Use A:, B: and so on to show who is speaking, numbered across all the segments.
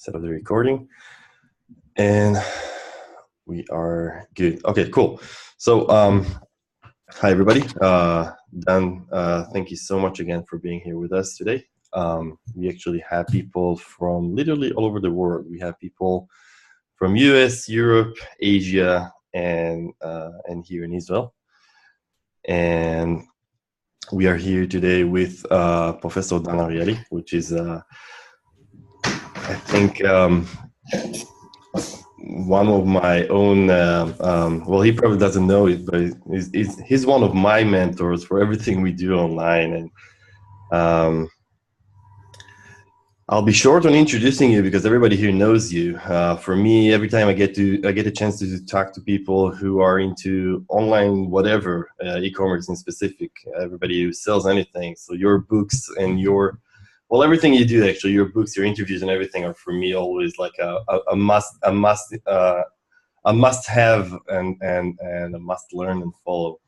A: set up the recording, and we are good. Okay, cool. So, hi everybody. Dan, thank you so much again for being here with us today. We actually have people from literally all over the world. We have people from US, Europe, Asia, and here in Israel. And we are here today with Professor Dan Ariely, which is, I think, one of my own, well, he probably doesn't know it, but he's one of my mentors for everything we do online. And I'll be short on introducing you because everybody here knows you. For me, every time I get a chance to talk to people who are into online, whatever, e-commerce in specific, everybody who sells anything. So your books and everything you do, actually, your books, your interviews and everything are for me always like a must have and a must learn and follow.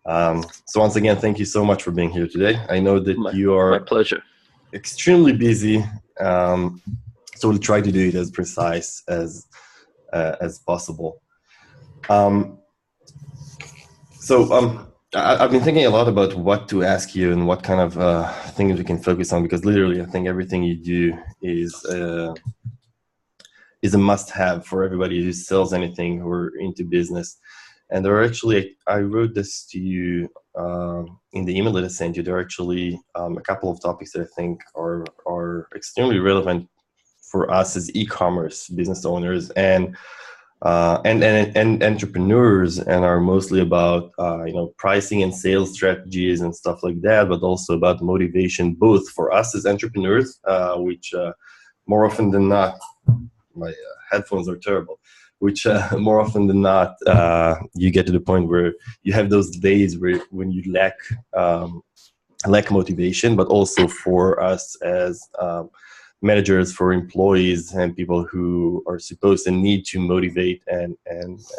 A: So once again, thank you so much for being here today. I know that you are
B: my pleasure.
A: Extremely busy, so we'll try to do it as precise as possible. I've been thinking a lot about what to ask you and what kind of things we can focus on, because literally I think everything you do is a must-have for everybody who sells anything or into business. And there are actually, I wrote this to you in the email that I sent you. There are actually a couple of topics that I think are extremely relevant for us as e-commerce business owners and entrepreneurs, and are mostly about pricing and sales strategies and stuff like that, but also about motivation, both for us as entrepreneurs, which more often than not, my headphones are terrible, which more often than not, you get to the point where you have those days when you lack motivation, but also for us as managers, for employees and people who are supposed and need to motivate and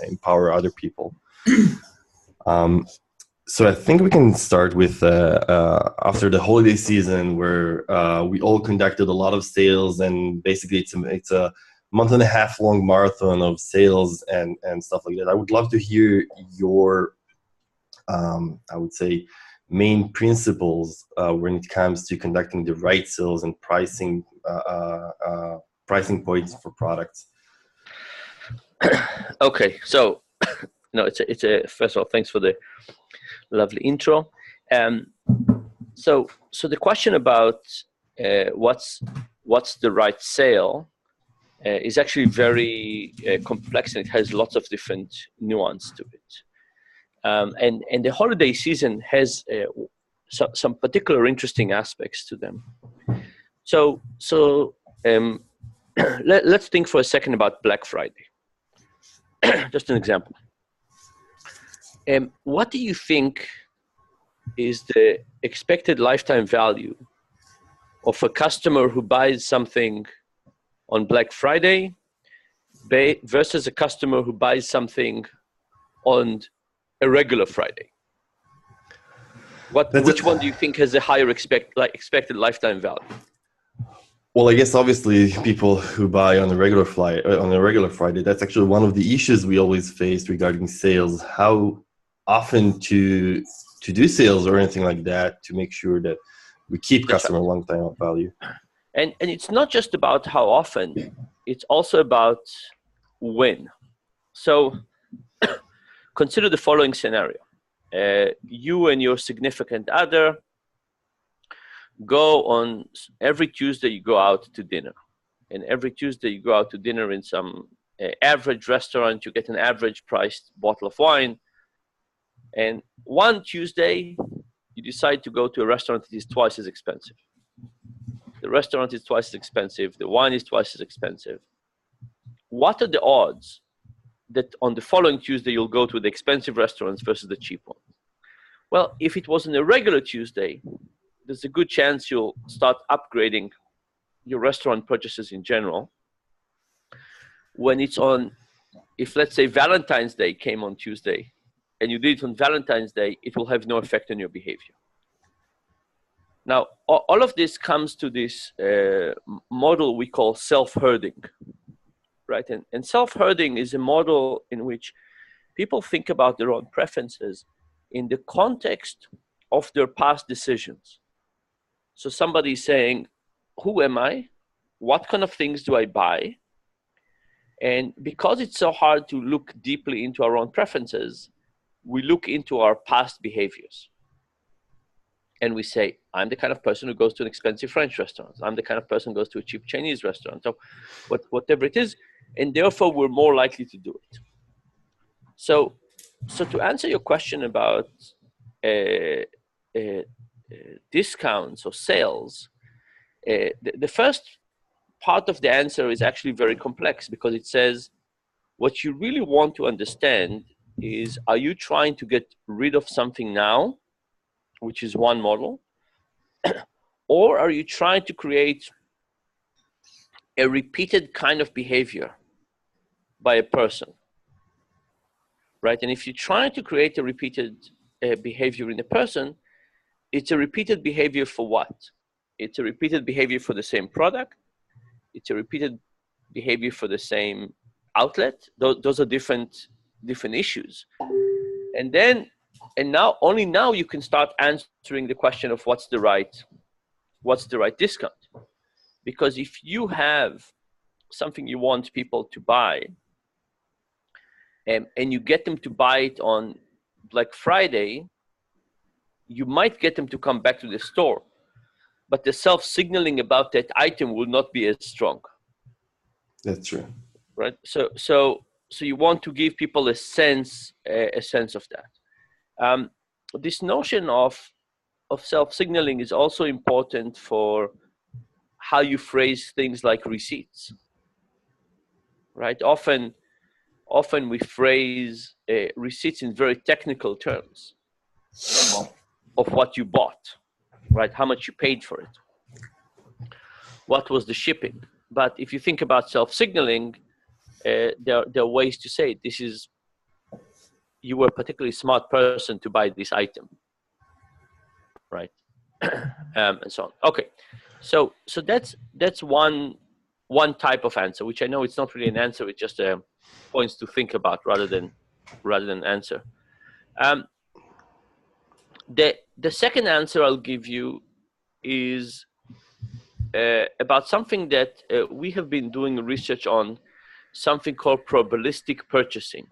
A: empower other people. So I think we can start with after the holiday season, where we all conducted a lot of sales, and basically it's a month and a half long marathon of sales and stuff like that. I would love to hear your, I would say, main principles when it comes to conducting the right sales and pricing points for products.
B: Okay, so it's a first of all, thanks for the lovely intro. So the question about what's the right sale is actually very complex, and it has lots of different nuance to it. And the holiday season has some particular interesting aspects to them. So let's think for a second about Black Friday. Just an example. What do you think is the expected lifetime value of a customer who buys something on Black Friday versus a customer who buys something on a regular Friday? Which one do you think has a higher expected lifetime value?
A: Well, I guess obviously people who buy on a regular Friday, that's actually one of the issues we always face regarding sales. How often to do sales or anything like that to make sure that we keep customer lifetime value.
B: And it's not just about how often, it's also about when. So consider the following scenario. You and your significant other go on, every Tuesday you go out to dinner. And every Tuesday you go out to dinner in some average restaurant, you get an average priced bottle of wine. And one Tuesday you decide to go to a restaurant that is twice as expensive. The restaurant is twice as expensive. The wine is twice as expensive. What are the odds that on the following Tuesday you'll go to the expensive restaurants versus the cheap ones? Well, if it was on a regular Tuesday, there's a good chance you'll start upgrading your restaurant purchases in general. When it's on, if let's say Valentine's Day came on Tuesday and you did it on Valentine's Day, it will have no effect on your behavior. Now, all of this comes to this model we call self-herding, right? And self-herding is a model in which people think about their own preferences in the context of their past decisions. So somebody's saying, who am I? What kind of things do I buy? And because it's so hard to look deeply into our own preferences, we look into our past behaviors. And we say, I'm the kind of person who goes to an expensive French restaurant. I'm the kind of person who goes to a cheap Chinese restaurant. So whatever it is, and therefore we're more likely to do it. So to answer your question about discounts or sales, the first part of the answer is actually very complex, because it says what you really want to understand is, are you trying to get rid of something now, which is one model, or are you trying to create a repeated kind of behavior by a person, right? And if you're trying to create a repeated behavior in a person, it's a repeated behavior for what? It's a repeated behavior for the same product. It's a repeated behavior for the same outlet. Those are different issues. And now, only now you can start answering the question of what's the right discount. Because if you have something you want people to buy, and you get them to buy it on Black Friday, you might get them to come back to the store, but the self-signaling about that item will not be as strong.
A: That's true.
B: Right? So you want to give people a sense of that. This notion of self-signaling is also important for how you phrase things like receipts, right? Often we phrase receipts in very technical terms of what you bought, right? How much you paid for it. What was the shipping? But if you think about self-signaling, there are ways to say it. This is, you were a particularly smart person to buy this item, right? And so on. Okay, so that's one type of answer, which I know it's not really an answer. It's just points to think about rather than answer. The second answer I'll give you is about something that we have been doing research on, something called probabilistic purchasing.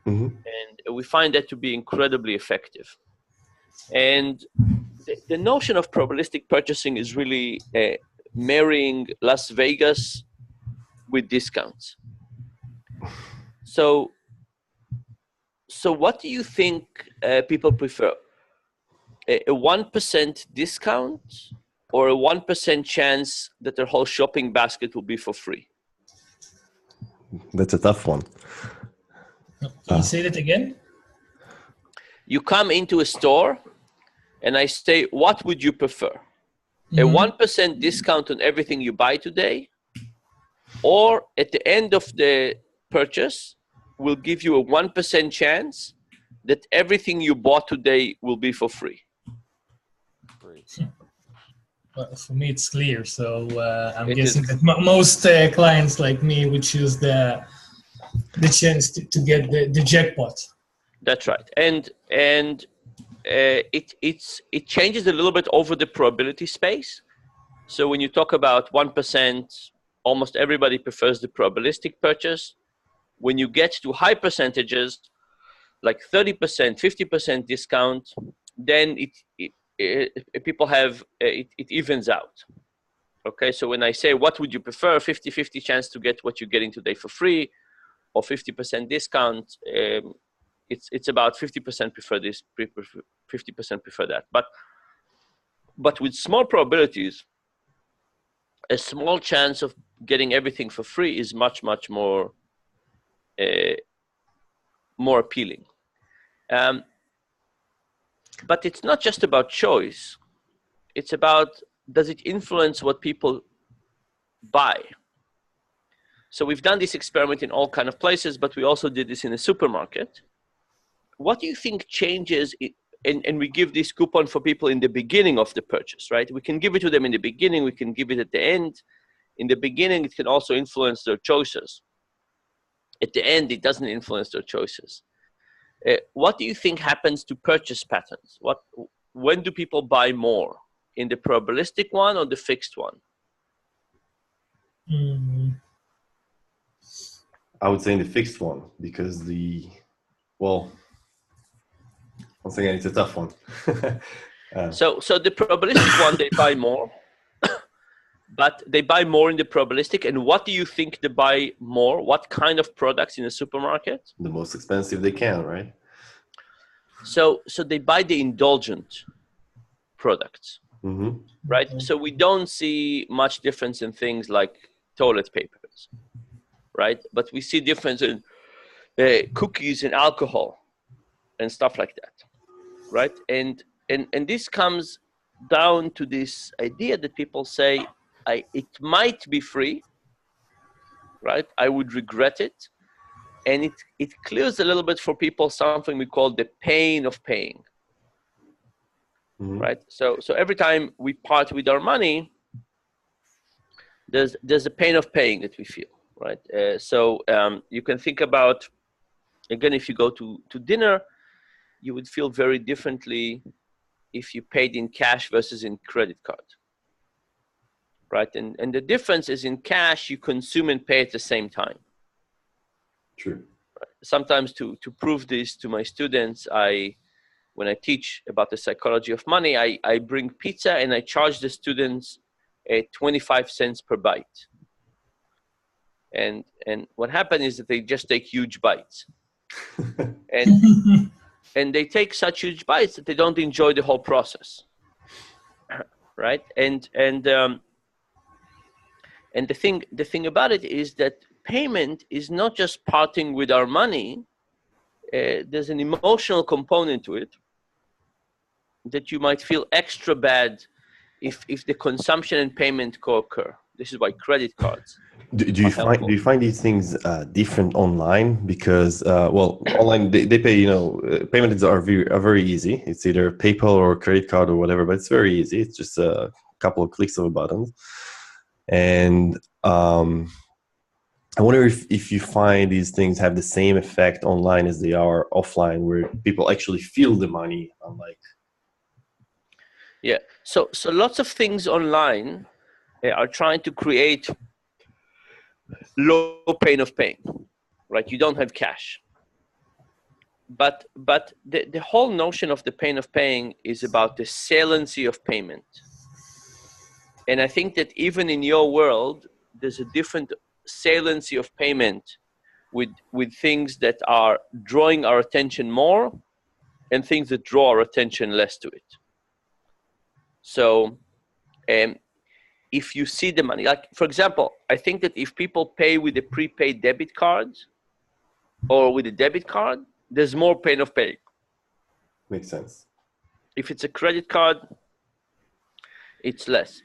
A: Mm-hmm.
B: And we find that to be incredibly effective. And the notion of probabilistic purchasing is really marrying Las Vegas with discounts. So what do you think people prefer? A 1% discount or a 1% chance that their whole shopping basket will be for free?
A: That's a tough one.
C: Can you say that again?
B: You come into a store and I say, what would you prefer? A 1% discount on everything you buy today, or at the end of the purchase, we'll give you a 1% chance that everything you bought today will be for free?
C: Well, for me, it's clear. So I'm guessing that most clients like me would choose the chance to get the jackpot.
B: That's right. And it changes a little bit over the probability space. So when you talk about 1%, almost everybody prefers the probabilistic purchase. When you get to high percentages, like 30%, 50% discount, then people have, it evens out. Okay, so when I say, what would you prefer? 50-50 chance to get what you're getting today for free, or 50% discount, it's about 50% prefer this, 50% prefer that. But with small probabilities, a small chance of getting everything for free is much more appealing. But it's not just about choice. It's about, does it influence what people buy? So we've done this experiment in all kinds of places, but we also did this in a supermarket. What do you think changes and we give this coupon for people in the beginning of the purchase, right? We can give it to them in the beginning. We can give it at the end. In the beginning, it can also influence their choices. At the end, it doesn't influence their choices. What do you think happens to purchase patterns? When do people buy more? In the probabilistic one or the fixed one?
A: I would say in the fixed one, because once again, it's a tough one.
B: So the probabilistic one, they buy more, but they buy more in the probabilistic. And what do you think they buy more? What kind of products in a supermarket?
A: The most expensive they can, right?
B: So they buy the indulgent products, right? So we don't see much difference in things like toilet papers, right? But we see difference in cookies and alcohol and stuff like that, right? And this comes down to this idea that people say, it might be free, right? I would regret it. And it clears a little bit for people something we call the pain of paying, right? So every time we part with our money, there's a pain of paying that we feel, right? So you can think about, again, if you go to dinner, you would feel very differently if you paid in cash versus in credit card, right? And the difference is in cash, you consume and pay at the same time.
A: True.
B: Sometimes to prove this to my students, when I teach about the psychology of money, I bring pizza and I charge the students 25 cents per bite. And what happened is that they just take huge bites. And they take such huge bites that they don't enjoy the whole process, right? And the thing about it is that payment is not just parting with our money. There's an emotional component to it that you might feel extra bad if the consumption and payment co-occur. This is why credit cards.
A: Do you find these things different online? Because online they pay, payments are very easy. It's either PayPal or credit card or whatever, but it's very easy. It's just a couple of clicks of a button. And I wonder if you find these things have the same effect online as they are offline, where people actually feel the money, unlike.
B: Yeah. So lots of things online are trying to create low pain of paying, right? You don't have cash. But the whole notion of the pain of paying is about the saliency of payment. And I think that even in your world, there's a different saliency of payment with things that are drawing our attention more and things that draw our attention less to it. So if you see the money, like for example, I think that if people pay with a prepaid debit card or with a debit card, there's more pain of paying.
A: Makes sense.
B: If it's a credit card, it's less.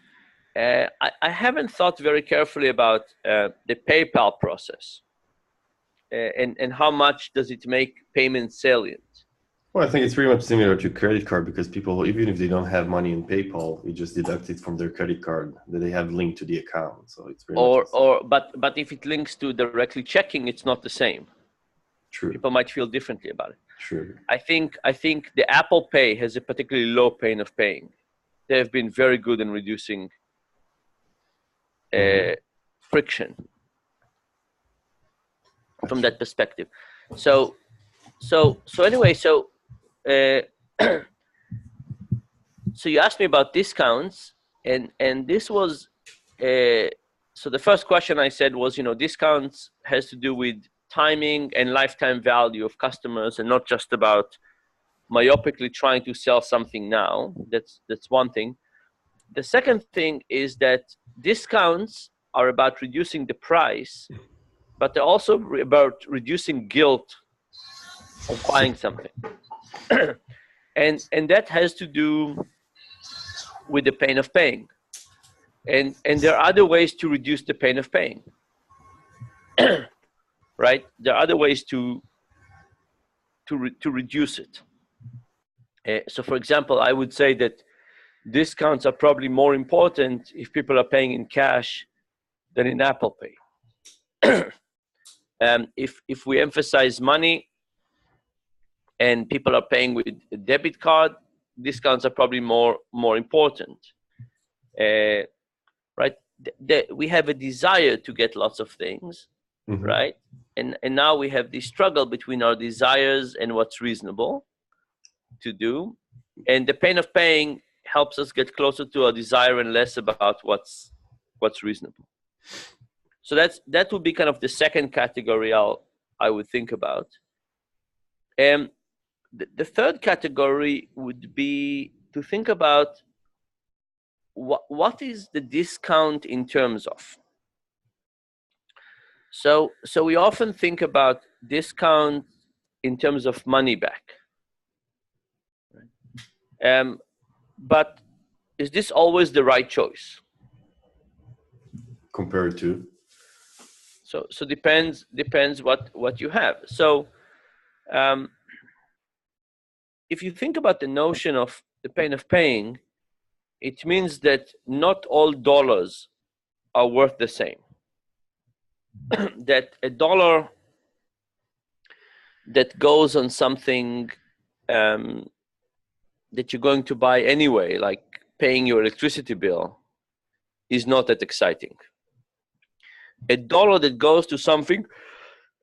B: I haven't thought very carefully about the PayPal process and how much does it make payment salient.
A: Well, I think it's pretty much similar to credit card, because people, even if they don't have money in PayPal, we just deduct it from their credit card that they have linked to the account. So it's pretty
B: but if it links to directly checking, it's not the same.
A: True.
B: People might feel differently about it.
A: True.
B: I think the Apple Pay has a particularly low pain of paying. They have been very good in reducing friction from that perspective. So anyway, so you asked me about discounts, and this was so the first question I said was, discounts has to do with timing and lifetime value of customers, and not just about myopically trying to sell something now. That's one thing. The second thing is that discounts are about reducing the price, but they're also about reducing guilt of buying something. and that has to do with the pain of paying. And there are other ways to reduce the pain of paying. Right? There are other ways to reduce it. So for example, I would say that discounts are probably more important if people are paying in cash than in Apple Pay. If we emphasize money and people are paying with a debit card, discounts are probably more important. Right? We have a desire to get lots of things, right? And now we have this struggle between our desires and what's reasonable to do. And the pain of paying helps us get closer to our desire and less about what's reasonable. So that would be kind of the second category I would think about. The third category would be to think about what is the discount in terms of. So we often think about discount in terms of money back. But is this always the right choice?
A: Compared to?
B: So depends what you have. So if you think about the notion of the pain of paying, it means that not all dollars are worth the same. That a dollar that goes on something that you're going to buy anyway, like paying your electricity bill, is not that exciting. A dollar that goes to something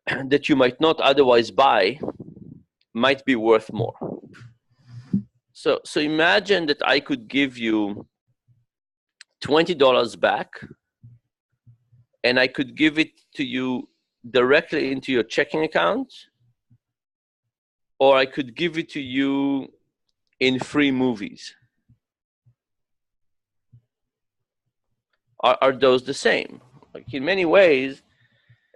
B: that you might not otherwise buy might be worth more. So imagine that I could give you $20 back, and I could give it to you directly into your checking account, or I could give it to you in free movies. Are those the same? Like in many ways,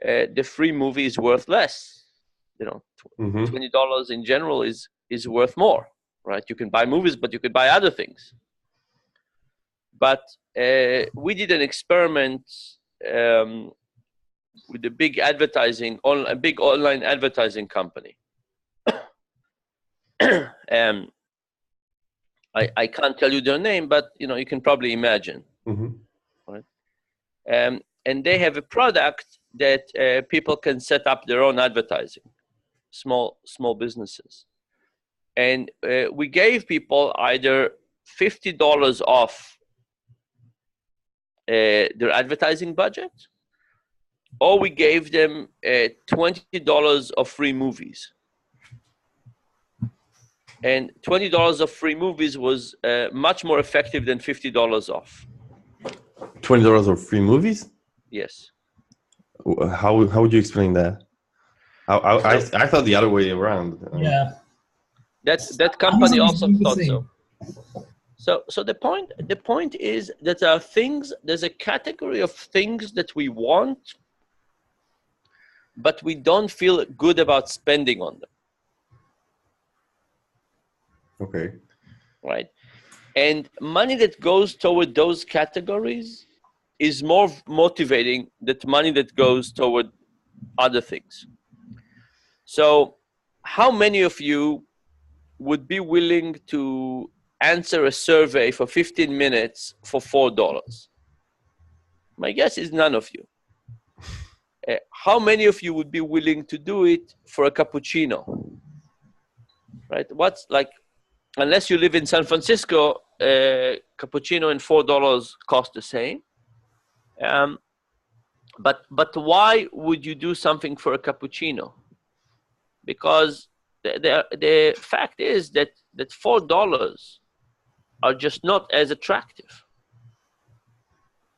B: the free movie is worth less. $20 in general is worth more, right? You can buy movies, but you could buy other things. But we did an experiment with a big online advertising company. I can't tell you their name, but you can probably imagine. Right? And they have a product that people can set up their own advertising, small businesses. And we gave people either $50 off their advertising budget, or we gave them $20 of free movies. And $20 of free movies was much more effective than $50 off.
A: $20 of free movies?
B: Yes.
A: How would you explain that? I thought the other way around.
C: Yeah.
B: That company also thought so. So the point is that there's a category of things that we want, but we don't feel good about spending on them.
A: Okay.
B: Right. And money that goes toward those categories is more motivating than money that goes toward other things. So how many of you would be willing to answer a survey for 15 minutes for $4? My guess is none of you. How many of you would be willing to do it for a cappuccino? Right? Unless you live in San Francisco, cappuccino and $4 cost the same. But why would you do something for a cappuccino? Because the fact is that $4 are just not as attractive,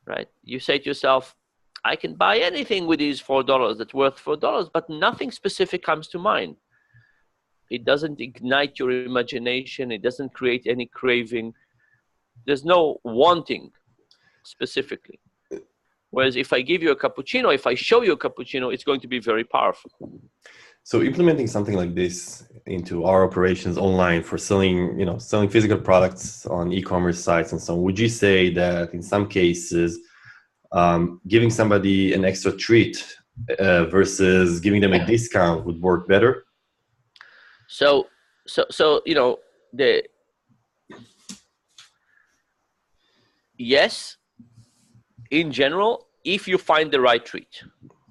B: right? You say to yourself, I can buy anything with these $4 that's worth $4, but nothing specific comes to mind. It doesn't ignite your imagination. It doesn't create any craving. There's no wanting specifically. Whereas if I give you a cappuccino, if I show you a cappuccino, it's going to be very powerful.
A: So implementing something like this into our operations online for selling physical products on e-commerce sites and so on, would you say that in some cases, giving somebody an extra treat versus giving them a discount would work better?
B: So yes, in general, if you find the right treat.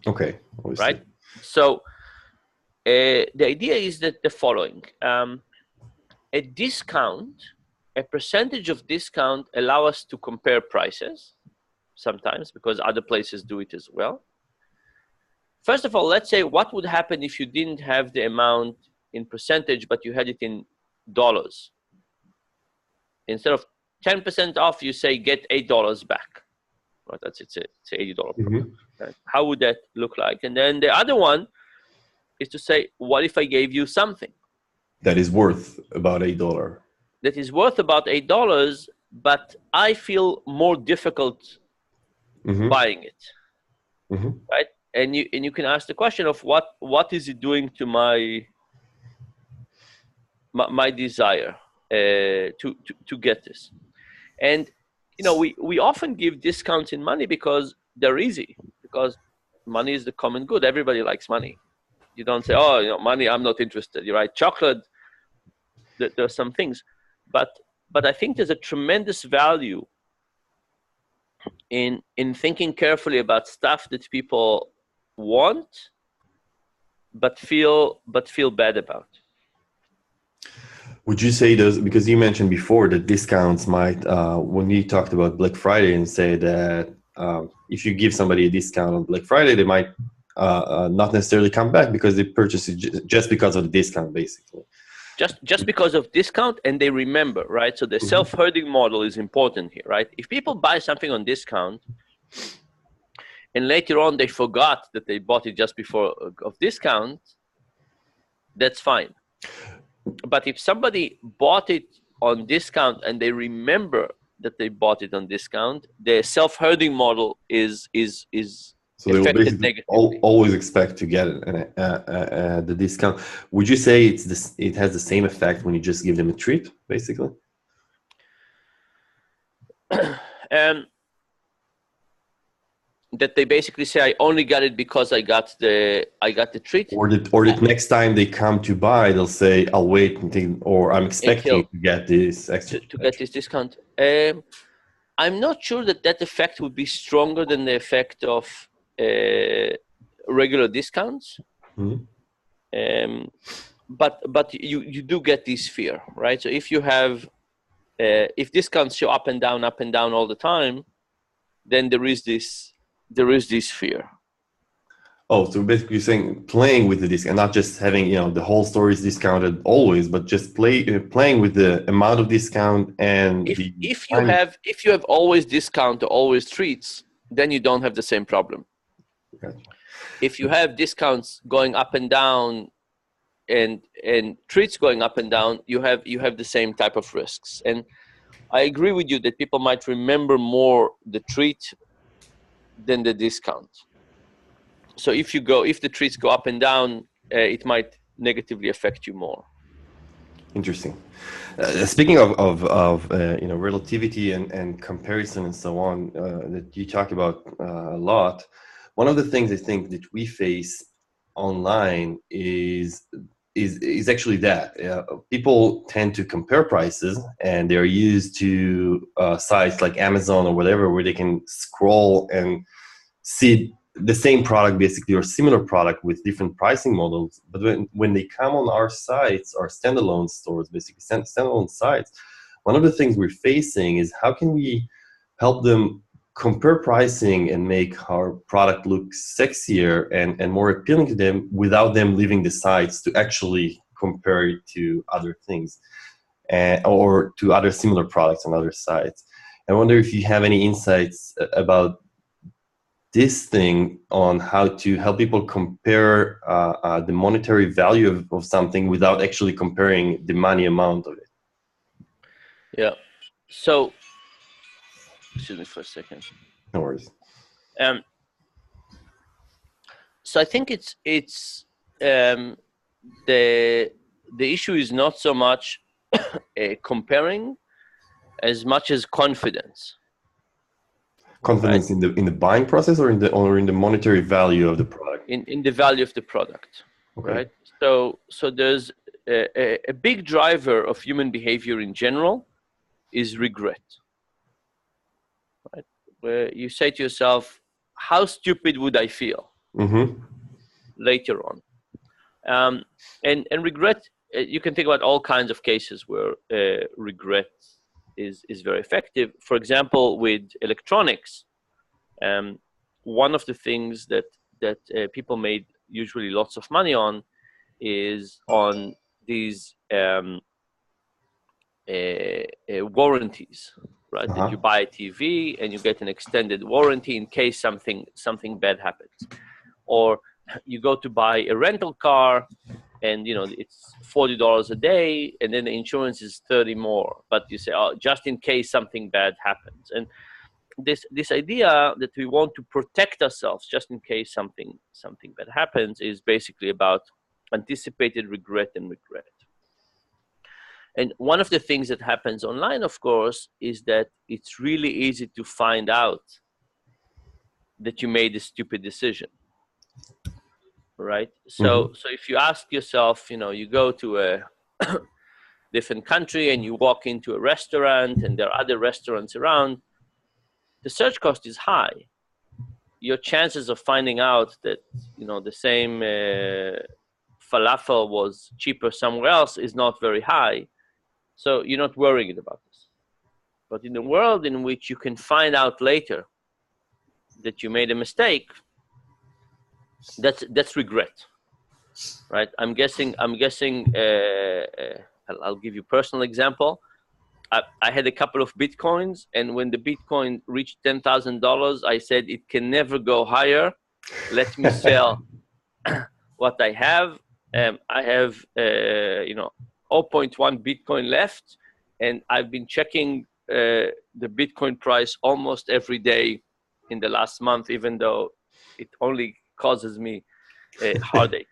A: Okay. Obviously.
B: Right. So the idea is that the following: a discount, a percentage of discount, allow us to compare prices sometimes because other places do it as well. First of all, let's say what would happen if you didn't have the amount in percentage, but you had it in dollars. Instead of 10% off, you say get $8 back. Right? That's it's $80 product. Right? How would that look like? And then the other one is to say, what if I gave you something
A: that is worth about $8?
B: That is worth about $8, but I feel more difficult buying it, right? And you can ask the question of what is it doing to my desire to get this. And we often give discounts in money because they're easy, because money is the common good. Everybody likes money. You don't say, oh, money, I'm not interested. You write chocolate. There are some things, but I think there's a tremendous value in thinking carefully about stuff that people want but feel bad about.
A: Would you say those, because you mentioned before that discounts might, when you talked about Black Friday and say that if you give somebody a discount on Black Friday, they might not necessarily come back because they purchase it just because of the discount, basically.
B: Just because of discount, and they remember, right? So the self-herding model is important here, right? If people buy something on discount and later on they forgot that they bought it just before of discount, that's fine. But if somebody bought it on discount and they remember that they bought it on discount, the self-herding model is
A: so they will basically always expect to get the discount. Would you say it has the same effect when you just give them a treat, basically?
B: That they basically say, I only got it because I got the treat.
A: Or that next time they come to buy, they'll say, I'll wait or I'm expecting to get this extra.
B: To get this discount. I'm not sure that effect would be stronger than the effect of regular discounts. But you do get this fear, right? So if you have, if discounts show up and down all the time, then there is this fear.
A: Oh, so basically saying playing with the discount, not just having the whole store is discounted always, but just playing with the amount of discount and
B: if you have always discount or always treats, then you don't have the same problem.
A: Gotcha.
B: If you have discounts going up and down and treats going up and down, you have the same type of risks. And I agree with you that people might remember more the treat than the discount. So if the treats go up and down, it might negatively affect you more.
A: Interesting. Speaking of relativity and comparison and so on, that you talk about a lot. One of the things I think that we face online is actually that people tend to compare prices, and they're used to sites like Amazon or whatever, where they can scroll and see the same product basically, or similar product with different pricing models. But when they come on our sites, our standalone stores, basically standalone sites, one of the things we're facing is how can we help them compare pricing and make our product look sexier and more appealing to them without them leaving the sites to actually compare it to other things or to other similar products on other sites. I wonder if you have any insights about this thing on how to help people compare the monetary value of something without actually comparing the money amount of it.
B: Yeah. So, excuse me for a second.
A: No worries.
B: So I think it's the issue is not so much comparing as much as confidence.
A: Confidence, right? in the buying process, or in the monetary value of the product.
B: In the value of the product, okay. Right? So there's a big driver of human behavior in general is regret. Right? Where you say to yourself, how stupid would I feel later on? And regret, you can think about all kinds of cases where regret is very effective. For example, with electronics, one of the things that people made usually lots of money on is on these warranties, right? That you buy a TV and you get an extended warranty in case something bad happens, or you go to buy a rental car and it's $40 a day, and then the insurance is $30 more, but you say, oh, just in case something bad happens. And this idea that we want to protect ourselves just in case something bad happens is basically about anticipated regret and regret. And one of the things that happens online, of course, is that it's really easy to find out that you made a stupid decision, right? So if you ask yourself, you go to a different country and you walk into a restaurant and there are other restaurants around, the search cost is high. Your chances of finding out that, the same falafel was cheaper somewhere else is not very high. So you're not worrying about this. But in a world in which you can find out later that you made a mistake, that's regret, right? I'm guessing. I'll give you a personal example. I had a couple of Bitcoins, and when the Bitcoin reached $10,000, I said it can never go higher. Let me sell what I have. I have 0.1 Bitcoin left, and I've been checking the Bitcoin price almost every day in the last month, even though it only causes me a heartache.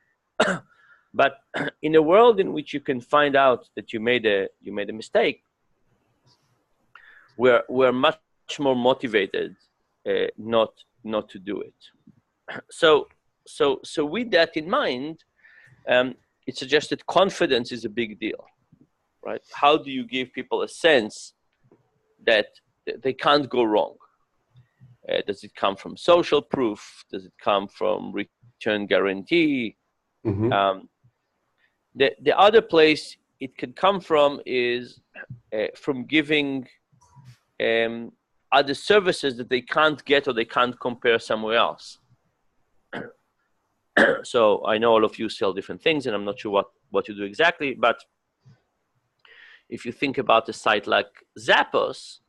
B: But in a world in which you can find out that you made a mistake, we're much more motivated not to do it. So with that in mind, it suggests that confidence is a big deal, right? How do you give people a sense that they can't go wrong? Does it come from social proof? Does it come from return guarantee? The other place it can come from is from giving other services that they can't get or they can't compare somewhere else. So I know all of you sell different things, and I'm not sure what you do exactly, but if you think about a site like Zappos,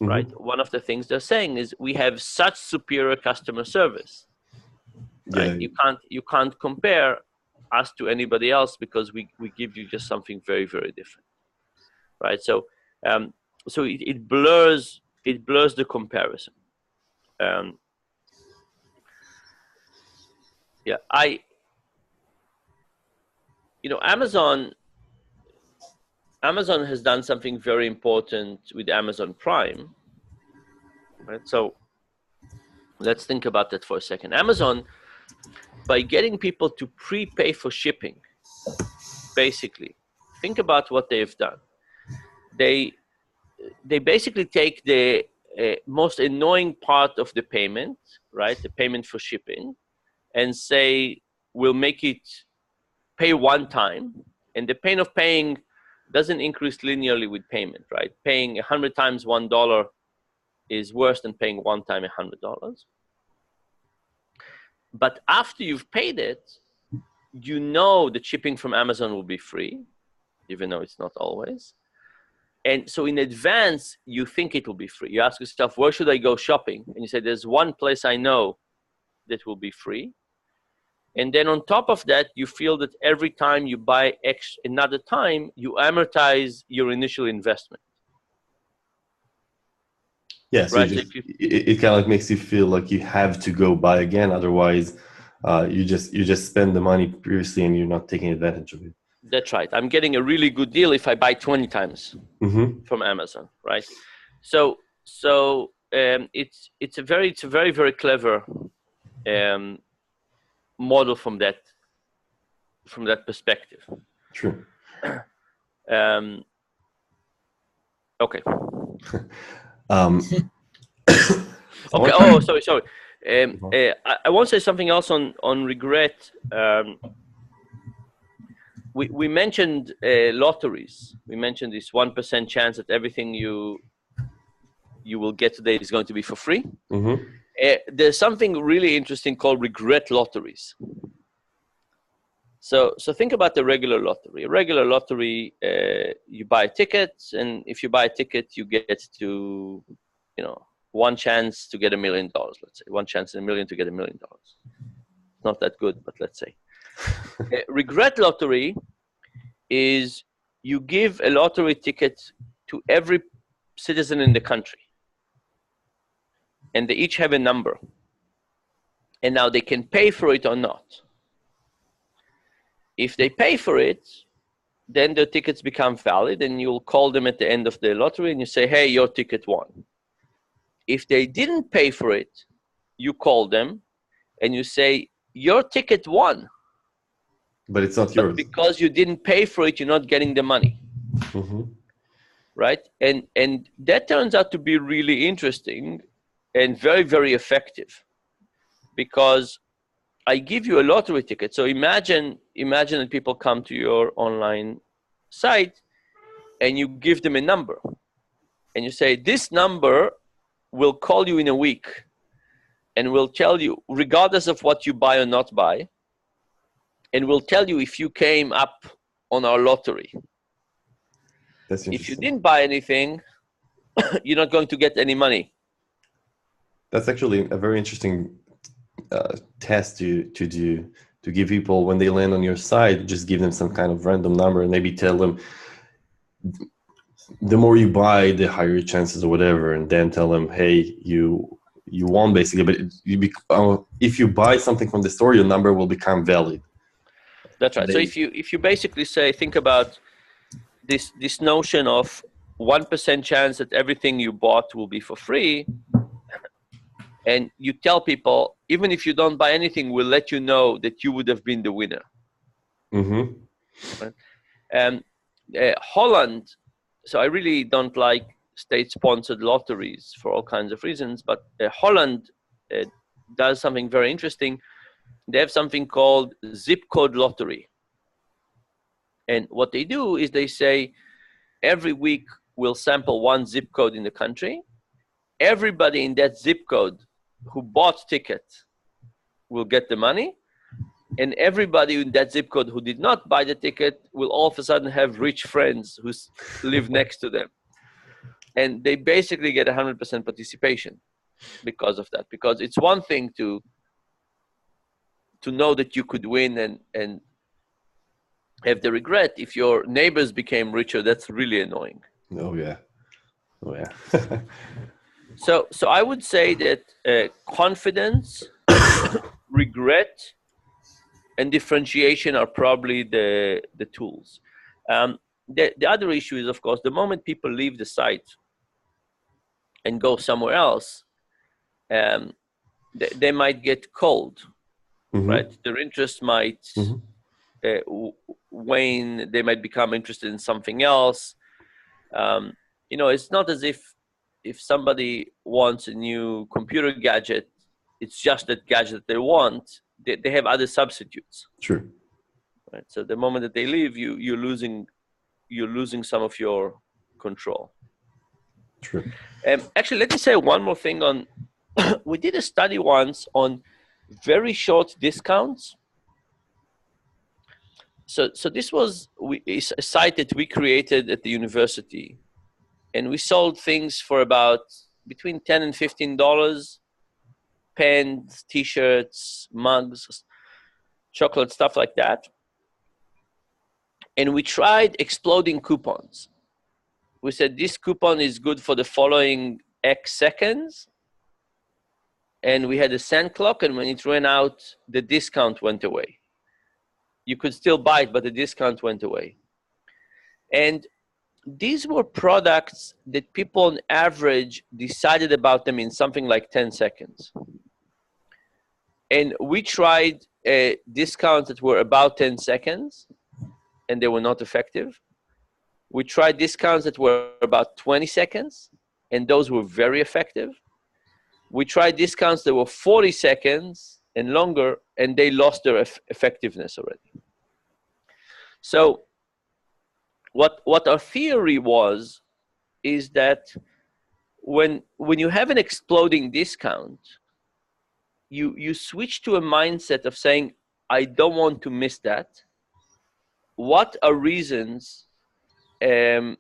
B: right, one of the things they're saying is we have such superior customer service. Right? You can't compare us to anybody else because we give you just something very, very different, right? So it blurs the comparison. Amazon has done something very important with Amazon Prime, right? So let's think about that for a second. Amazon, by getting people to prepay for shipping, basically, think about what they've done. They basically take the most annoying part of the payment, right? The payment for shipping, and say, we'll make it pay one time. And the pain of paying doesn't increase linearly with payment, right? Paying 100 times $1 is worse than paying one time $100. But after you've paid it, the shipping from Amazon will be free, even though it's not always. And so in advance, you think it will be free. You ask yourself, where should I go shopping? And you say, there's one place I know that will be free. And then on top of that, you feel that every time you buy another time, you amortize your initial investment.
A: Yeah, so right? It kind of like makes you feel like you have to go buy again. Otherwise, you just spend the money previously and you're not taking advantage of it.
B: That's right. I'm getting a really good deal if I buy 20 times from Amazon, right? So it's a very, very clever model from that perspective.
A: True.
B: Okay.
A: Okay.
B: Oh, sorry. I want to say something else on regret. We mentioned lotteries. We mentioned this 1% chance that everything you will get today is going to be for free.
A: Mm-hmm.
B: There's something really interesting called regret lotteries. So think about the regular lottery. A regular lottery, you buy tickets, and if you buy a ticket, you get to, one chance to get $1 million. Let's say one chance in a million to get $1 million. Not that good, but let's say. Regret lottery is you give a lottery ticket to every citizen in the country, and they each have a number, and now they can pay for it or not. If they pay for it, then the tickets become valid, and you'll call them at the end of the lottery and you say, hey, your ticket won. If they didn't pay for it, you call them and you say, your ticket won.
A: But it's not yours.
B: Because you didn't pay for it, you're not getting the money.
A: Mm-hmm.
B: Right? And that turns out to be really interesting and very, very effective, because I give you a lottery ticket. So imagine that people come to your online site and you give them a number and you say, this number will call you in a week and will tell you, regardless of what you buy or not buy, and will tell you if you came up on our lottery.
A: That's
B: if you didn't buy anything, you're not going to get any money.
A: That's actually a very interesting test to do, to give people when they land on your site. Just give them some kind of random number and maybe tell them the more you buy, the higher your chances or whatever, and then tell them, hey, you won basically, but if you buy something from the store, your number will become valid.
B: That's right. So if you basically say, think about this notion of 1% chance that everything you bought will be for free, and you tell people, even if you don't buy anything, we'll let you know that you would have been the winner.
A: Mm-hmm.
B: Right? Holland, so I really don't like state-sponsored lotteries for all kinds of reasons, but Holland does something very interesting. They have something called zip code lottery. And what they do is they say, every week we'll sample one zip code in the country. Everybody in that zip code who bought tickets will get the money. And everybody in that zip code who did not buy the ticket will all of a sudden have rich friends who live next to them. And they basically get 100% participation because of that. Because it's one thing to know that you could win and have the regret. If your neighbors became richer, that's really annoying.
A: Oh yeah.
B: So I would say that confidence, regret, and differentiation are probably the tools. The other issue is, of course, the moment people leave the site and go somewhere else, they might get cold, mm-hmm. right? Their interest might wane. They might become interested in something else. It's not as if somebody wants a new computer gadget, it's just that gadget they want. They have other substitutes.
A: Sure.
B: Right. So the moment that they leave, you're losing some of your control.
A: True.
B: Actually, let me say one more thing on. We did a study once on very short discounts. So this was a site that we created at the university, and we sold things for about between $10 and $15. Pens, t-shirts, mugs, chocolate, stuff like that. And we tried exploding coupons. We said this coupon is good for the following X seconds. And we had a sand clock, and when it ran out, the discount went away. You could still buy it, but the discount went away. And these were products that people on average decided about them in something like 10 seconds. And we tried discounts that were about 10 seconds, and they were not effective. We tried discounts that were about 20 seconds, and those were very effective. We tried discounts that were 40 seconds and longer, and they lost their effectiveness already. So what our theory was is that when you have an exploding discount, you switch to a mindset of saying, I don't want to miss that. What are reasons to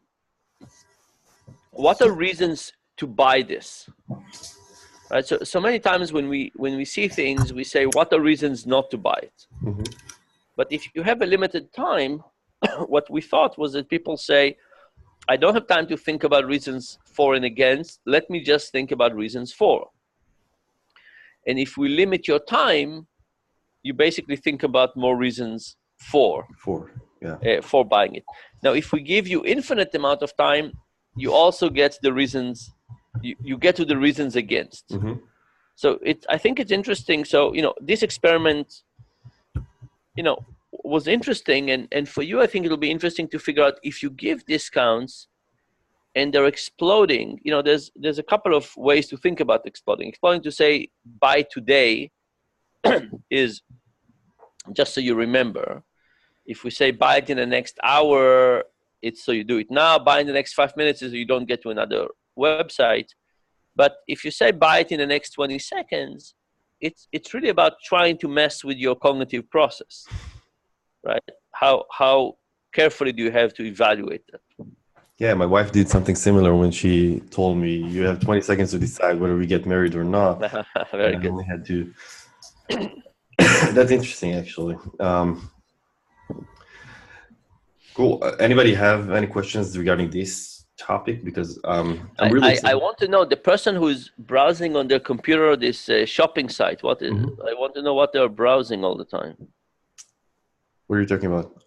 B: buy this? Right. So many times when we see things, we say, what are reasons not to buy it?
A: Mm-hmm.
B: But if you have a limited time, what we thought was that people say, I don't have time to think about reasons for and against. Let me just think about reasons for. And if we limit your time, you basically think about more reasons for buying it. Now, if we give you infinite amount of time, you also get the reasons. You get to the reasons against.
A: Mm-hmm.
B: So I think it's interesting. So this experiment, was interesting, and for you, I think it'll be interesting to figure out if you give discounts and they're exploding. There's a couple of ways to think about exploding. Exploding to say buy today is just so you remember. If we say buy it in the next hour, it's so you do it now. Buy in the next 5 minutes is so you don't get to another website. But if you say buy it in the next 20 seconds, it's really about trying to mess with your cognitive process, right? How carefully do you have to evaluate that?
A: Yeah, my wife did something similar when she told me you have 20 seconds to decide whether we get married or not.
B: Very good.
A: I only had to. That's interesting, actually. Cool. Anybody have any questions regarding this topic? Because I'm really.
B: I want to know the person who's browsing on their computer this shopping site. What is?
A: Mm-hmm.
B: I want to know what they're browsing all the time.
A: What are you talking about?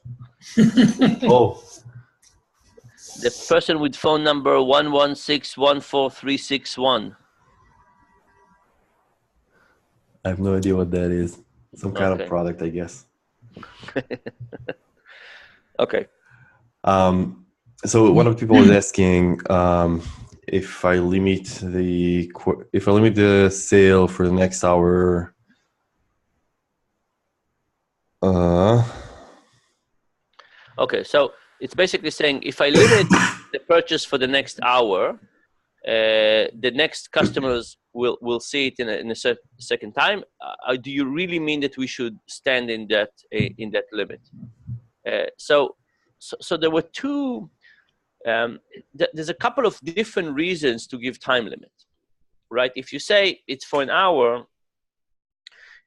A: Oh.
B: The person with phone number 116143661.
A: I have no idea what that is. Some kind of product, I guess.
B: Okay.
A: So one of the people was asking if I limit the sale for the next hour.
B: Okay, so it's basically saying if I limit the purchase for the next hour, the next customers will see it in a second time. Do you really mean that we should stand in that limit? So there were two. There's a couple of different reasons to give time limit, right? If you say it's for an hour,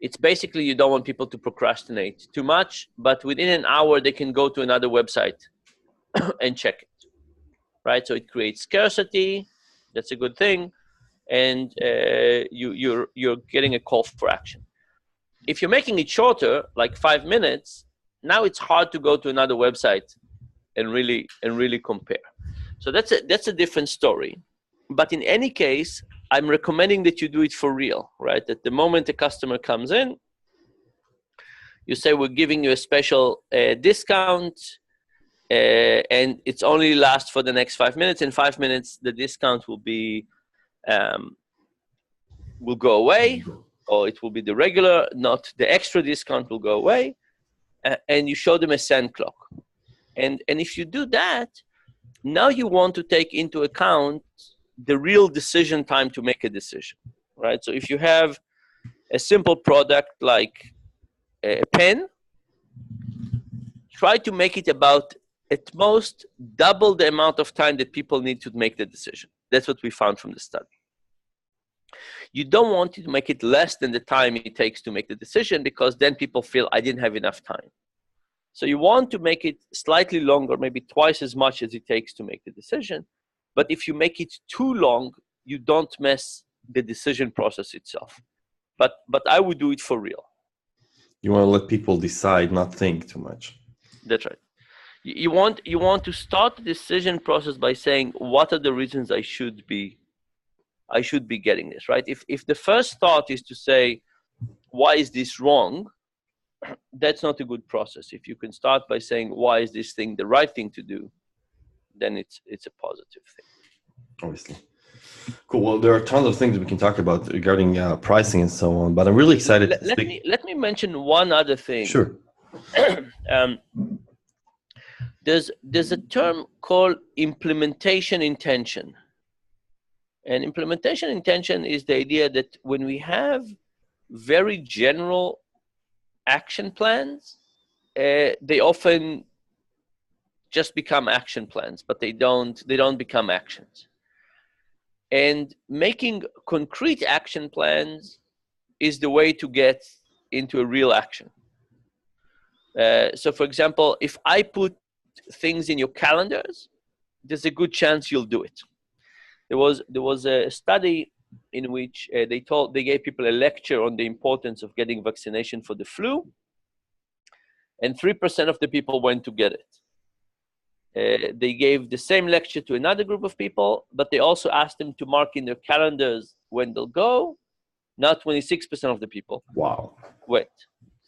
B: it's basically you don't want people to procrastinate too much, but within an hour they can go to another website and check it, right? So it creates scarcity. That's a good thing, and you're getting a call for action. If you're making it shorter, like 5 minutes, now it's hard to go to another website and really compare. So that's a different story. But in any case, I'm recommending that you do it for real, right? At the moment a customer comes in, you say we're giving you a special discount, and it's only lasts for the next 5 minutes. In 5 minutes, the discount will go away, or it will be the regular, not the extra discount will go away, and you show them a sand clock. And if you do that, now you want to take into account the real decision time to make a decision, right? So if you have a simple product like a pen, try to make it about at most double the amount of time that people need to make the decision. That's what we found from the study. You don't want to make it less than the time it takes to make the decision, because then people feel I didn't have enough time. So you want to make it slightly longer, maybe twice as much as it takes to make the decision. But if you make it too long, you don't mess the decision process itself. But I would do it for real.
A: You want to let people decide, not think too much.
B: That's right. You want to start the decision process by saying, what are the reasons I should be getting this, right? If the first thought is to say, why is this wrong? that's not a good process. If you can start by saying, why is this thing the right thing to do, then it's a positive thing.
A: Obviously. Cool. Well, there are tons of things we can talk about regarding pricing and so on, but I'm really excited to speak.
B: Let me mention one other thing.
A: Sure.
B: There's a term called implementation intention. And implementation intention is the idea that when we have very general action plans, they often just become action plans, but they don't become actions. And making concrete action plans is the way to get into a real action. So for example, if I put things in your calendars, there's a good chance you'll do it. There was a study in which they gave people a lecture on the importance of getting vaccination for the flu, and 3% of the people went to get it. They gave the same lecture to another group of people, but they also asked them to mark in their calendars when they'll go. Now 26% of the people went.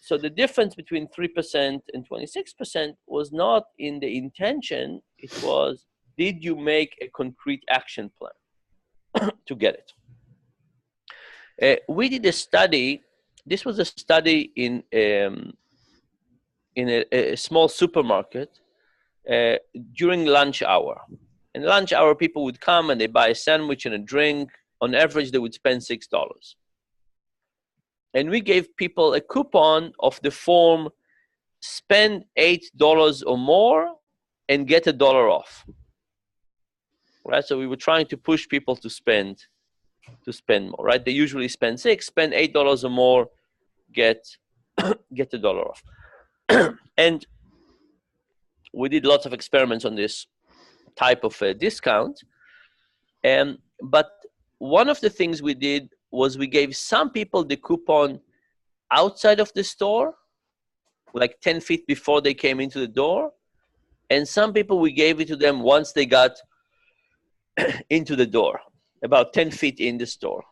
B: So the difference between 3% and 26% was not in the intention, it was, did you make a concrete action plan to get it? We did a study. This was a study in a small supermarket during lunch hour. In lunch hour, people would come and they buy a sandwich and a drink. On average, they would spend $6. And we gave people a coupon of the form, spend $8 or more and get $1 off. Right? So we were trying to push people to spend more, right? They usually spend $6, spend $8 or more, get $1 off. And we did lots of experiments on this type of a discount. But one of the things we did was we gave some people the coupon outside of the store, like 10 feet before they came into the door. And some people, we gave it to them once they got into the door, about 10 feet in the store.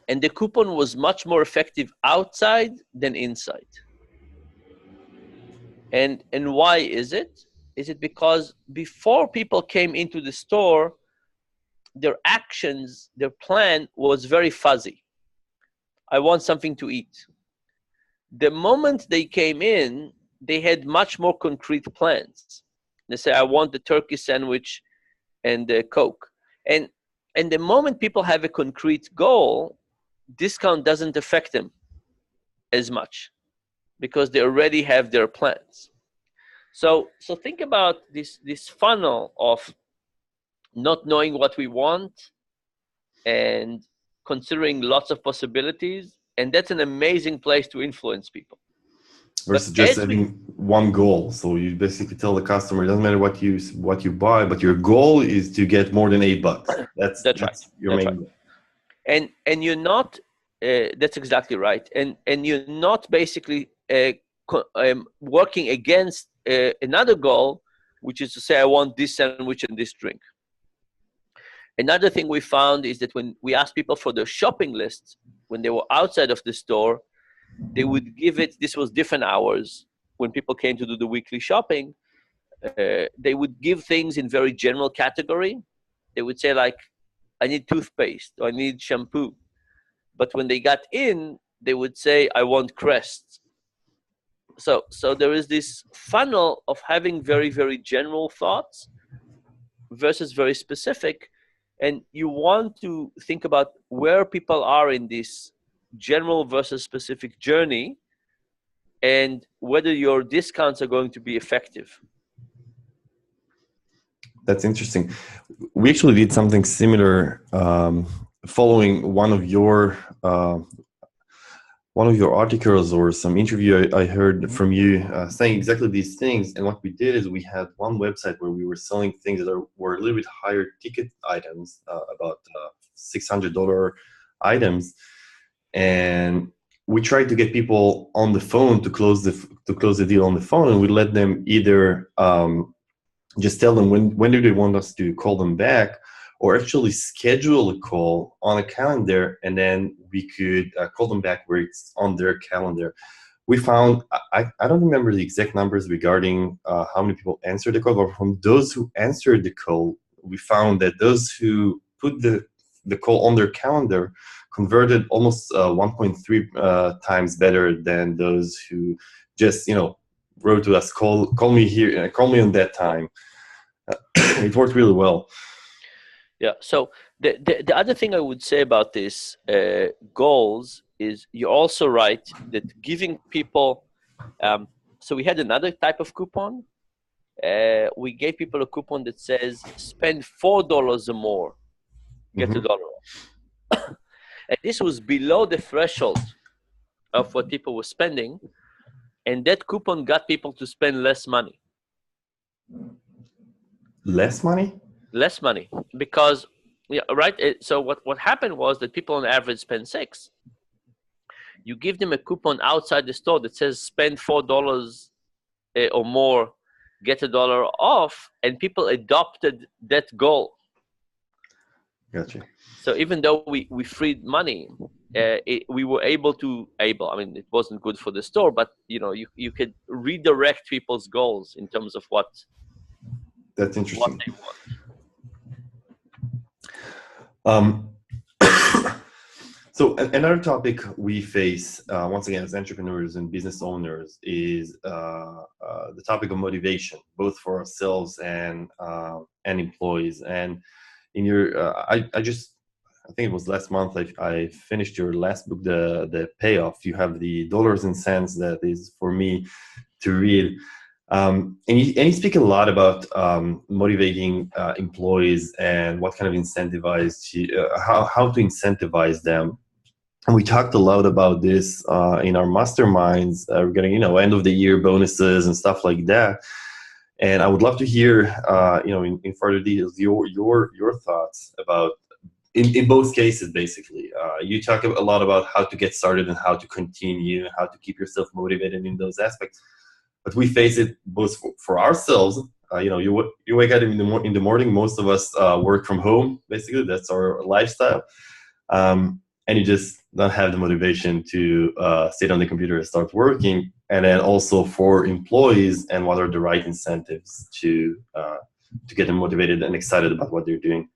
B: And the coupon was much more effective outside than inside. And why is it? Is it because before people came into the store, their actions, their plan was very fuzzy. I want something to eat. The moment they came in, they had much more concrete plans. They say, I want the turkey sandwich and the Coke. And the moment people have a concrete goal, discount doesn't affect them as much because they already have their plans. So think about this funnel of not knowing what we want and considering lots of possibilities, and that's an amazing place to influence people.
A: Versus just having one goal. So you basically tell the customer, it doesn't matter what you buy, but your goal is to get more than $8. That's right. Your main goal.
B: And you're not. That's exactly right. And you're not basically working against another goal, which is to say, I want this sandwich and this drink. Another thing we found is that when we asked people for their shopping lists, when they were outside of the store, they would give it, this was different hours, when people came to do the weekly shopping, they would give things in very general category. They would say like, I need toothpaste, or I need shampoo. But when they got in, they would say, I want Crest. So there is this funnel of having very, very general thoughts versus very specific. And you want to think about where people are in this general versus specific journey and whether your discounts are going to be effective.
A: That's interesting. We actually did something similar following one of your articles or some interview I heard from you saying exactly these things. And what we did is we had one website where we were selling things that were a little bit higher ticket items, about $600 items. And we tried to get people on the phone to close the deal on the phone, and we let them either just tell them when do they want us to call them back, or actually schedule a call on a calendar, and then we could call them back where it's on their calendar. we found, I don't remember the exact numbers regarding how many people answered the call, but from those who answered the call, we found that those who put the call on their calendar converted almost 1.3 times better than those who just, wrote to us, call me here, call me on that time. It worked really well.
B: Yeah. So the other thing I would say about this goals is you're also right that giving people. So we had another type of coupon. We gave people a coupon that says spend $4 or more, get $1 off. And this was below the threshold of what people were spending, and that coupon got people to spend less money.
A: Less money?
B: Less money, because right. So what happened was that people on average spend $6. You give them a coupon outside the store that says spend $4 or more, get $1 off, and people adopted that goal.
A: Gotcha.
B: So even though we freed money, we were able. I mean, it wasn't good for the store, but you could redirect people's goals in terms of what.
A: That's interesting.
B: What they want.
A: So another topic we face, once again, as entrepreneurs and business owners, is the topic of motivation, both for ourselves and employees. And in your, I think it was last month, I finished your last book, the Payoff. You have the dollars and cents that is for me to read. And you speak a lot about motivating employees and what kind of how to incentivize them. And we talked a lot about this in our masterminds regarding end of the year bonuses and stuff like that. And I would love to hear in further details your thoughts about in both cases. Basically, you talk a lot about how to get started and how to continue, how to keep yourself motivated in those aspects. But we face it both for ourselves. You wake up in the morning. Most of us work from home. Basically, that's our lifestyle, and you just don't have the motivation to sit on the computer and start working. And then also for employees, and what are the right incentives to get them motivated and excited about what they're doing?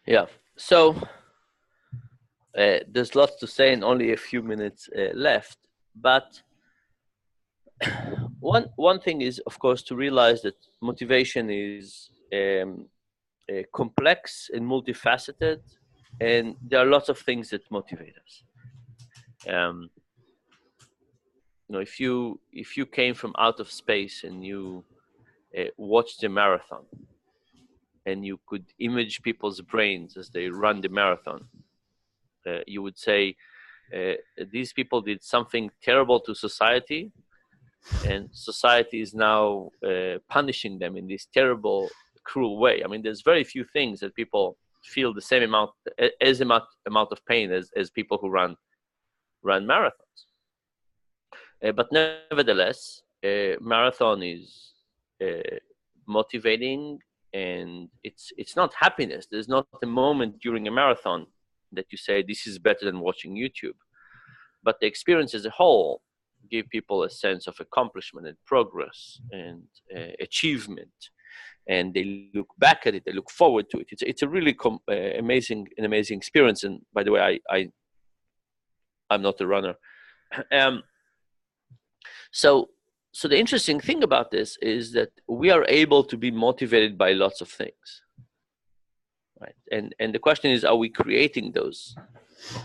B: Yeah. So there's lots to say and only a few minutes left, but. One thing is, of course, to realize that motivation is complex and multifaceted, and there are lots of things that motivate us. If you came from out of space and you watched a marathon, and you could image people's brains as they run the marathon, you would say these people did something terrible to society. And society is now punishing them in this terrible, cruel way. I mean, there's very few things that people feel the same amount of pain as people who run marathons. But nevertheless, marathon is motivating, and it's not happiness. There's not a moment during a marathon that you say this is better than watching YouTube. But the experience as a whole give people a sense of accomplishment and progress and achievement, and they look back at it, they look forward to it. It's a really amazing experience. And by the way, I'm not a runner. So the interesting thing about this is that we are able to be motivated by lots of things, right? And the question is, are we creating those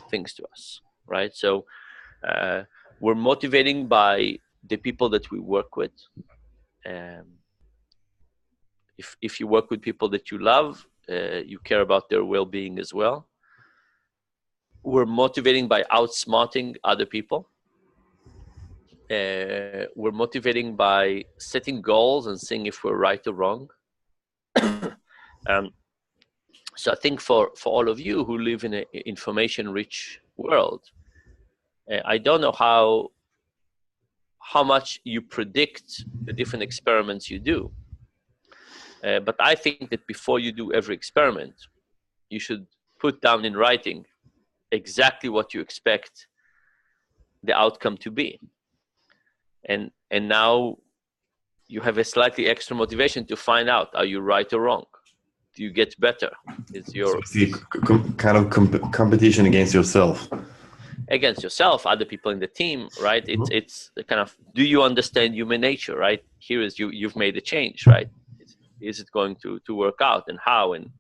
B: things to us, right? So we're motivating by the people that we work with. If you work with people that you love, you care about their well-being as well. We're motivating by outsmarting other people. We're motivating by setting goals and seeing if we're right or wrong. So I think for all of you who live in an information-rich world, I don't know how much you predict the different experiments you do. But I think that before you do every experiment, you should put down in writing exactly what you expect the outcome to be. and now you have a slightly extra motivation to find out, are you right or wrong? Do you get better? Is your
A: competition against yourself?
B: Against yourself, other people in the team, right? It's the kind of, do you understand human nature, right? Here is you've made a change, right? Is it going to work out, and how? And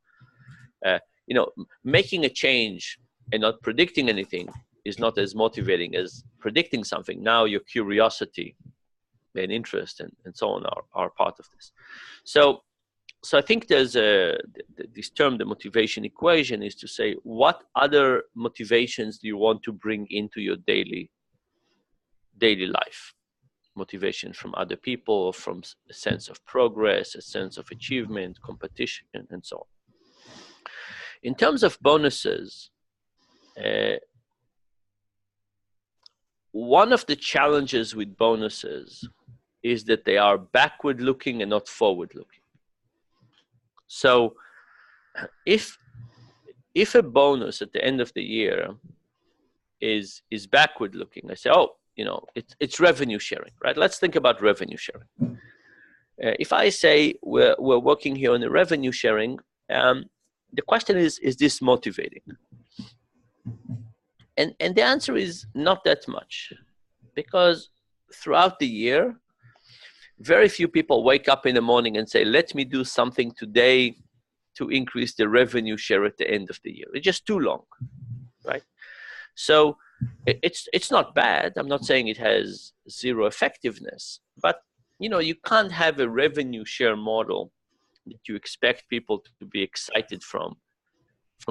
B: making a change and not predicting anything is not as motivating as predicting something. Now your curiosity and interest and so on are part of this. So I think there's this term, the motivation equation, is to say, what other motivations do you want to bring into your daily life? Motivation from other people, from a sense of progress, a sense of achievement, competition, and so on. In terms of bonuses, one of the challenges with bonuses is that they are backward looking and not forward looking. So if a bonus at the end of the year is backward looking, I say, it's revenue sharing, right? Let's think about revenue sharing. If I say we're working here on the revenue sharing, the question is this motivating? And the answer is not that much, because throughout the year, very few people wake up in the morning and say, let me do something today to increase the revenue share at the end of the year. It's just too long, right? So it's not bad. I'm not saying it has zero effectiveness, but you can't have a revenue share model that you expect people to be excited from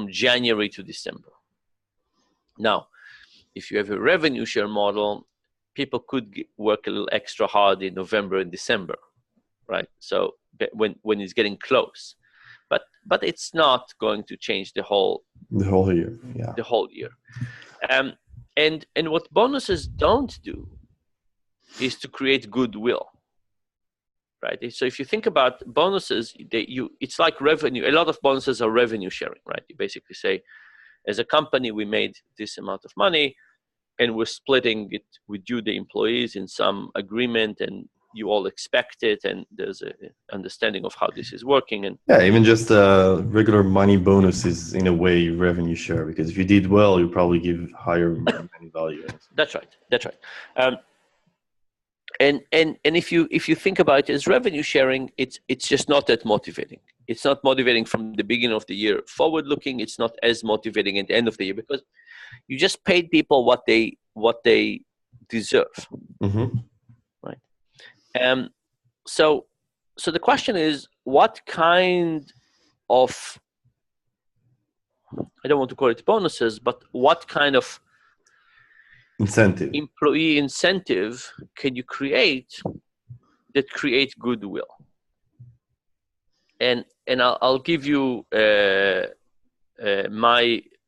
B: January to December. Now, if you have a revenue share model, people could work a little extra hard in November and December, right? So when it's getting close, but it's not going to change the whole
A: year. Yeah.
B: The whole year. And what bonuses don't do is to create goodwill, right? So if you think about bonuses, it's like revenue. A lot of bonuses are revenue sharing, right? You basically say, as a company, we made this amount of money, and we're splitting it with you, the employees, in some agreement, and you all expect it, and there's an understanding of how this is working. And
A: even just regular money bonus is in a way revenue share, because if you did well, you probably give higher money value.
B: That's right. And if you think about it as revenue sharing, it's just not that motivating. It's not motivating from the beginning of the year. Forward looking, it's not as motivating at the end of the year, because you just paid people what they deserve, right? So the question is, what kind of, I don't want to call it bonuses, but what kind of employee incentive can you create that create goodwill? And I'll give you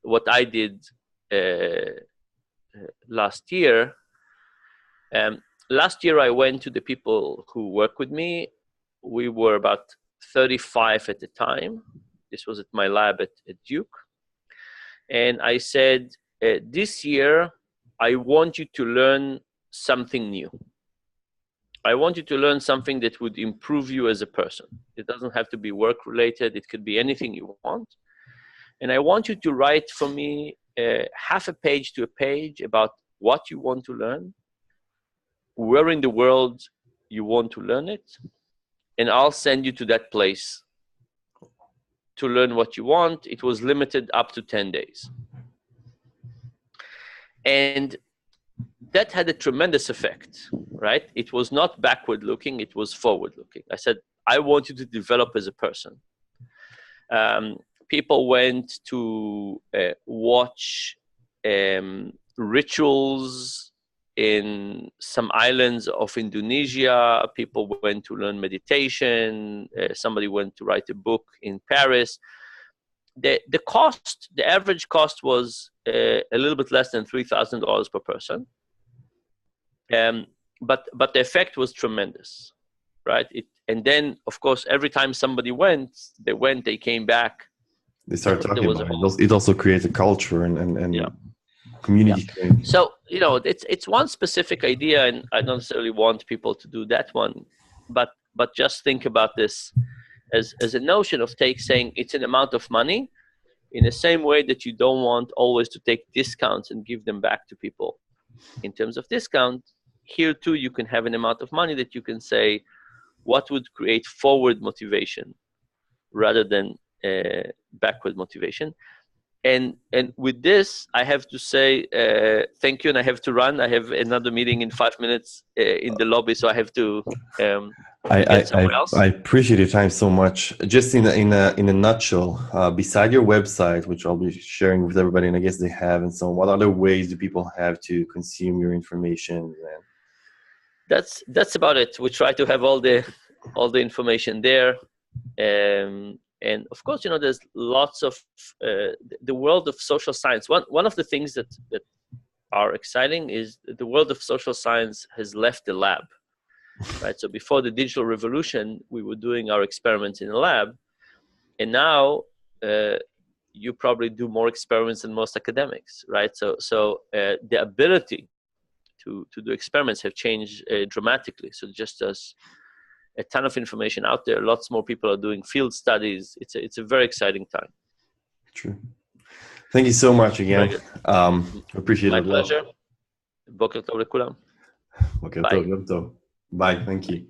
B: what I did last year. Last year I went to the people who work with me. We were about 35 at the time. This was at my lab at Duke. And I said, this year, I want you to learn something new. I want you to learn something that would improve you as a person. It doesn't have to be work related. It could be anything you want. And I want you to write for me half a page to a page about what you want to learn, where in the world you want to learn it, and I'll send you to that place to learn what you want. It was limited up to 10 days. And that had a tremendous effect, right? It was not backward looking, it was forward looking. I said, I want you to develop as a person. People went to watch rituals in some islands of Indonesia. People went to learn meditation. Somebody went to write a book in Paris. The average cost was a little bit less than $3,000 per person. But the effect was tremendous, right? And then, of course, every time somebody went, they came back.
A: They started talking about it. It also creates a culture and community.
B: Yeah. it's one specific idea, and I don't necessarily want people to do that one, but just think about this as a notion of saying it's an amount of money, in the same way that you don't want always to take discounts and give them back to people. In terms of discount, here too you can have an amount of money that you can say what would create forward motivation rather than backward motivation. And with this, I have to say thank you, and I have to run. I have another meeting in 5 minutes in the lobby, so I have to get somewhere else.
A: I appreciate your time so much. Just in a nutshell, beside your website, which I'll be sharing with everybody, and I guess they have, and so on, what other ways do people have to consume your information?
B: That's about it. We try to have all the information there. And of course, there's lots of the world of social science. One of the things that are exciting is the world of social science has left the lab, right? So before the digital revolution, we were doing our experiments in the lab, and now you probably do more experiments than most academics, right? So the ability to do experiments have changed dramatically. So just as a ton of information out there. Lots more people are doing field studies. It's a very exciting time.
A: True. Thank you so much again. Appreciate it.
B: My pleasure. Boker tov lekulam.
A: Boker tov, yom tov. Bye. Thank you.